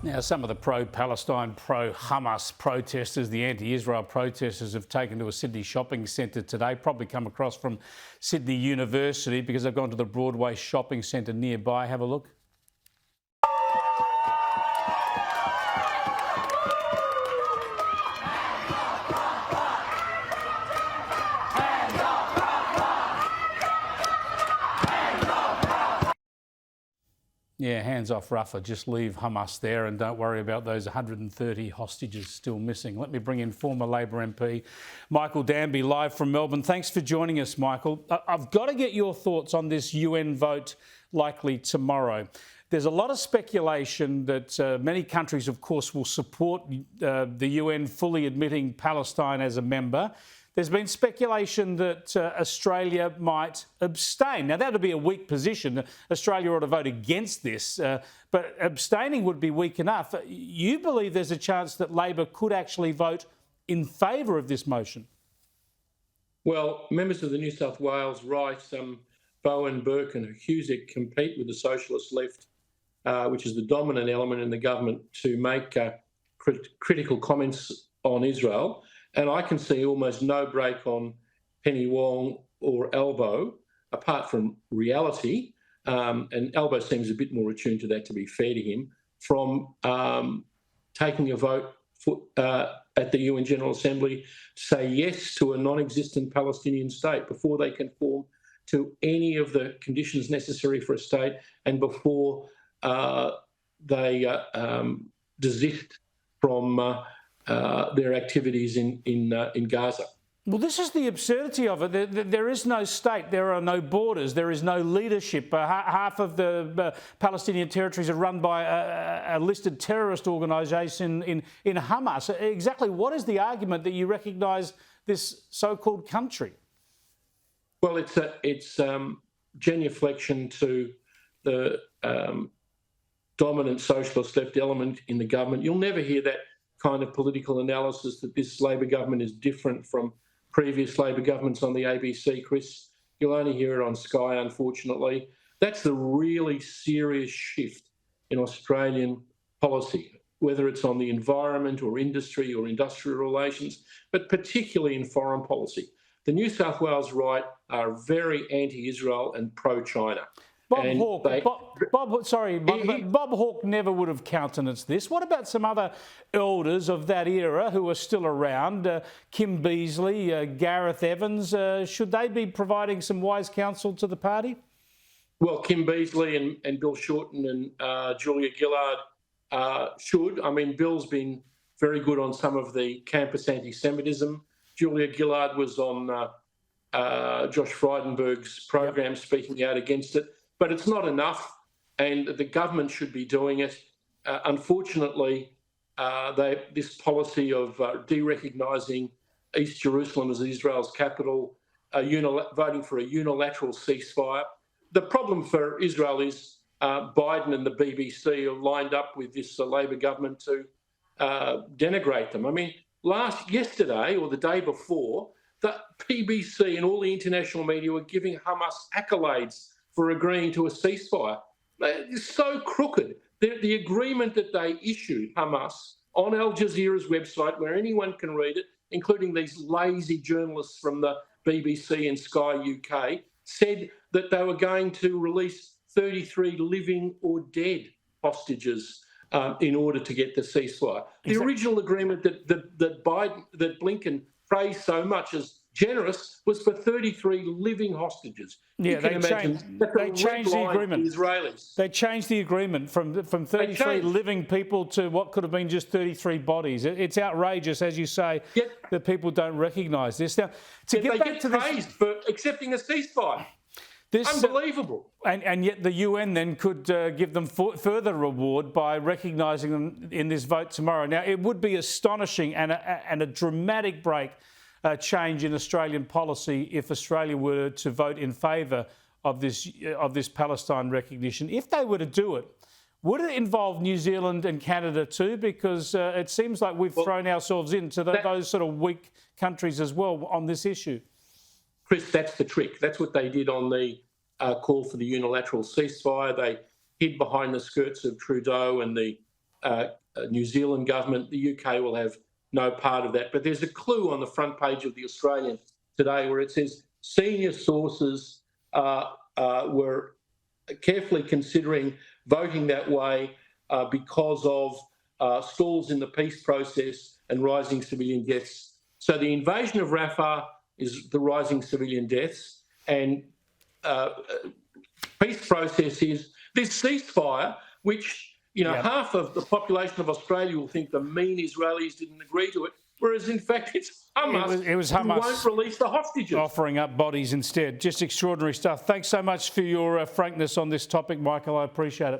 Now, some of the pro-Palestine, pro-Hamas protesters, the anti-Israel protesters, have taken to a Sydney shopping centre today, probably come across from Sydney University because they've gone to the Broadway shopping centre nearby. Have a look. Yeah, hands off Rafah. Just leave Hamas there and don't worry about those 130 hostages still missing. Let me bring in former Labor MP Michael Danby live from Melbourne. Thanks for joining us, Michael. I've got to get your thoughts on this UN vote likely tomorrow. There's a lot of speculation that many countries, of course, will support the UN fully admitting Palestine as a member. There's been speculation that Australia might abstain. Now, that would be a weak position. Australia ought to vote against this, but abstaining would be weak enough. You believe there's a chance that Labor could actually vote in favour of this motion? Well, members of the New South Wales right, Bowen, Burke and Husick compete with the socialist left, which is the dominant element in the government, to make critical comments on Israel. And I can see almost no break on Penny Wong or Albo, apart from reality, and Albo seems a bit more attuned to that, to be fair to him, from taking a vote at the UN General Assembly to say yes to a non-existent Palestinian state before they conform to any of the conditions necessary for a state and before they desist from their activities in Gaza. Well, this is the absurdity of it. There is no state, there are no borders, there is no leadership. Half of the Palestinian territories are run by a listed terrorist organisation in Hamas. Exactly what is the argument that you recognise this so-called country? Well, it's genuflection to the dominant socialist left element in the government. You'll never hear that kind of political analysis that this Labor government is different from previous Labor governments on the ABC, Chris. You'll only hear it on Sky, unfortunately. That's the really serious shift in Australian policy, whether it's on the environment or industry or industrial relations, but particularly in foreign policy. The New South Wales right are very anti-Israel and pro-China. Bob Hawke never would have countenanced this. What about some other elders of that era who are still around? Kim Beazley, Gareth Evans. Should they be providing some wise counsel to the party? Well, Kim Beazley and Bill Shorten and Julia Gillard should. I mean, Bill's been very good on some of the campus anti-Semitism. Julia Gillard was on Josh Frydenberg's program speaking out against it. But it's not enough, and the government should be doing it. Unfortunately, this policy of de-recognising East Jerusalem as Israel's capital, voting for a unilateral ceasefire. The problem for Israel is Biden and the BBC are lined up with this Labor government to denigrate them. I mean, yesterday or the day before, the BBC and all the international media were giving Hamas accolades for agreeing to a ceasefire. It's so crooked. The agreement that they issued, Hamas, on Al Jazeera's website, where anyone can read it, including these lazy journalists from the BBC and Sky UK, said that they were going to release 33 living or dead hostages in order to get the ceasefire. The original agreement that Blinken praised so much as generous was for 33 living hostages. Yeah, they changed the agreement. The Israelis. They changed the agreement from 33 living people to what could have been just 33 bodies. It's outrageous, as you say, that people don't recognise this. Now, they get praised for accepting a ceasefire. Unbelievable. And yet the UN then could give them further reward by recognising them in this vote tomorrow. Now, it would be astonishing and a dramatic change in Australian policy if Australia were to vote in favour of this Palestine recognition. If they were to do it, would it involve New Zealand and Canada too? Because it seems like we've thrown ourselves into those sort of weak countries as well on this issue. Chris, that's the trick. That's what they did on the call for the unilateral ceasefire. They hid behind the skirts of Trudeau and the New Zealand government. The UK will have no part of that. But there's a clue on the front page of the Australian today where it says senior sources were carefully considering voting that way because of stalls in the peace process and rising civilian deaths. So the invasion of Rafah is the rising civilian deaths, and peace process is this ceasefire, which half of the population of Australia will think the mean Israelis didn't agree to it, whereas in fact it's Hamas, it was Hamas who won't release the hostages. Offering up bodies instead. Just extraordinary stuff. Thanks so much for your frankness on this topic, Michael. I appreciate it.